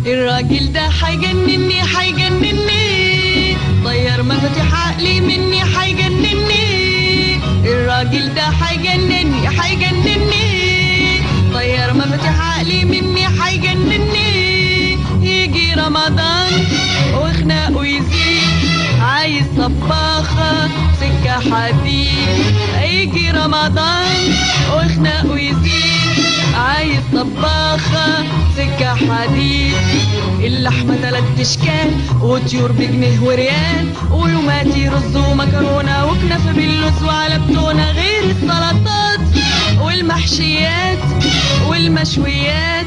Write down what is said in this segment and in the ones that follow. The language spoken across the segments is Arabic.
الراجل ده حيجنني حيجنني، طير مفاتيح عقلي مني حيجنني. الراجل ده حيجنني حيجنني، طير مفاتيح عقلي مني حيجنني. يجي رمضان وخناقه يزيد، عايز طباخة سكة حديد. يجي رمضان وخناقه يزيد، عايز طباخة سكة حديد. اللحمة 3 اشكال وطيور بجنيه وريال، ولوماتي رز ومكرونة وكنافة باللوز وعلى بتونة، غير السلطات والمحشيات والمشويات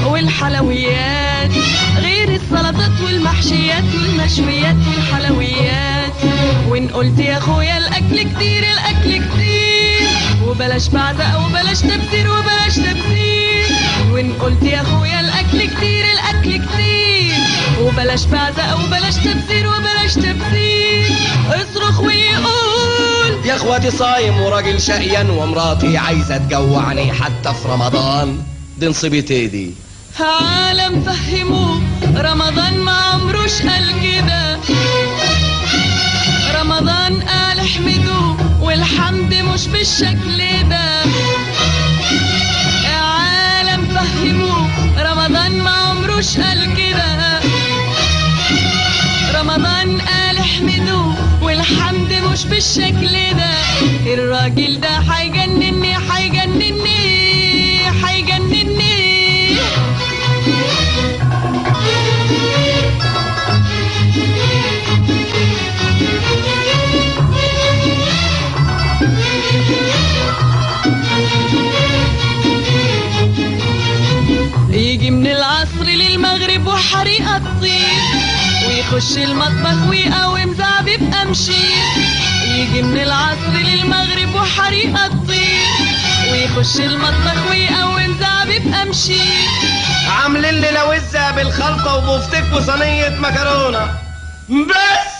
والحلويات. غير السلطات والمحشيات والمشويات والحلويات. وان قلت يا اخويا الاكل كتير الاكل كتير، وبلاش بعزق وبلاش تبذير وبلاش تبذير. وان قلت يا اخويا الاكل كتير الاكل كتير، وبلاش بعزق وبلاش تبذير وبلاش تبذير. اصرخ ويقول يا اخواتي صايم وراجل شقيان، ومراتي عايزه تجوعني حتى في رمضان. دي نصيبتي دي. عالم فهموه رمضان ما عمروش قال كده، رمضان قال احمدوه والحمد مش بالشكل ده. عالم فهموه رمضان ما عمروش قال كده، رمضان قال احمدوه والحمد مش بالشكل ده. الراجل ده حيجنني حيجنني حيجنني. يجي من العصر للمغرب وحريقة تطير، ويخش المطبخ ويقوم زعبيب قمشير. يجي من العصر للمغرب وحريقة تطير، ويخش المطبخ ويقوم زعبيب قمشير. عاملين لي لوزة بالخلطة وبفتك وصينية مكرونة بس،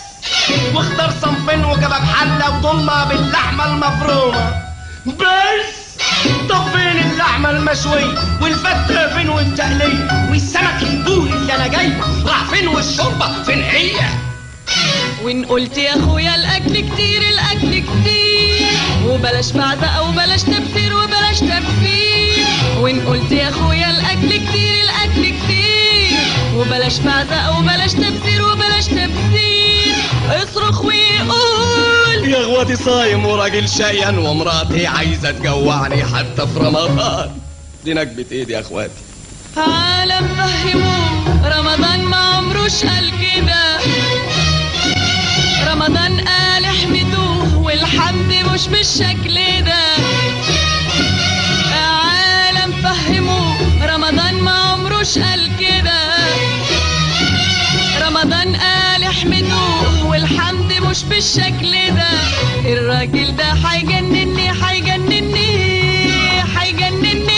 واختار صنفين وكباب حلة وضمة باللحمة المفرومة بس. طب فين اللحمة المشوية والفتة فين والتقلية والسمك البوري اللي انا جايبه راح فين والشوربة فين هي؟ وان قلت يا اخويا الاكل كتير الاكل كتير، وبلاش بعزق وبلاش تبذير وبلاش تبذير. وان قلت يا اخويا الاكل كتير الاكل كتير، وبلاش بعزق وبلاش تبذير وبلاش تبذير. اصرخ ويقول يا اخواتي صايم وراجل شقيان، ومراتي عايزه تجوعني حتى في رمضان. دي نكبة ايدي يا اخواتي. عالم فهموه رمضان ما عمروش قال كده، رمضان قال احمدوه والحمد مش بالشكل ده. عالم فهموه رمضان ما عمروش قال كده، رمضان قال احمدوه والحمد مش بالشكل ده. الراجل ده حيجنني حيجنني حيجنني.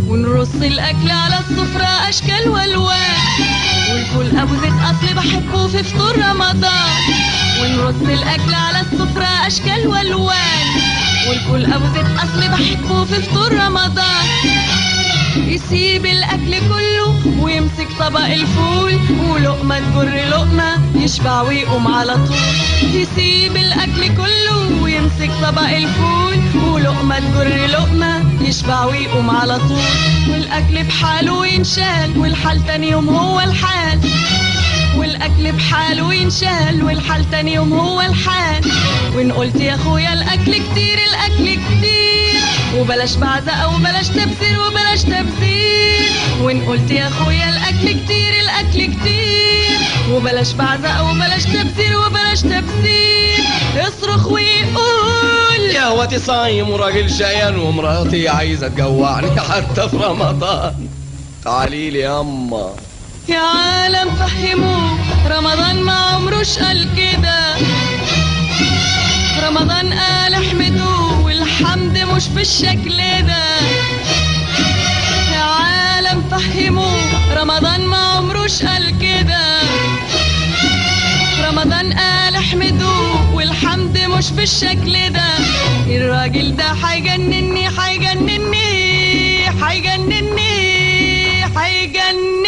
ونرص الاكل على السفرة اشكال والوان، والفول ابو زيت اصلي بحبه في فطور رمضان. ونرص الاكل على السفرة اشكال والوان، والفول ابو زيت اصلي بحبه في فطور رمضان. يسيب الاكل كله ويمسك طبق الفول، ولقمة تجر لقمة يشبع ويقوم على طول. يسيب الاكل كله ويمسك طبق الفول، ولقمة تجر لقمة يشبع ويقوم على طول. والاكل بحاله ينشال والحال تاني يوم هو الحال، والاكل بحاله ينشال والحال تاني يوم هو الحال. وان قلت يا اخويا الاكل كتير الاكل كتير، وبلاش بعزق وبلاش تبذير وبلاش تبذير. وان قلت يا اخويا الاكل كتير الاكل كتير، وبلاش بعزق وبلاش تبذير وبلاش تبذير. اصرخ ويقول يا هوتي صايم وراجل شقيان ومراتي عايزه تجوعني حتى في رمضان. تعالي لي ياما. يا عالم فهموه رمضان ما عمروش قال كده، رمضان قال احمدوه والحمد مش بالشكل ده. يا عالم فهموه رمضان ما عمروش قال كده، رمضان قال احمدوه والحمد مش بالشكل ده. الراجل ده هيجنني هيجنني هيجنني هيجنني.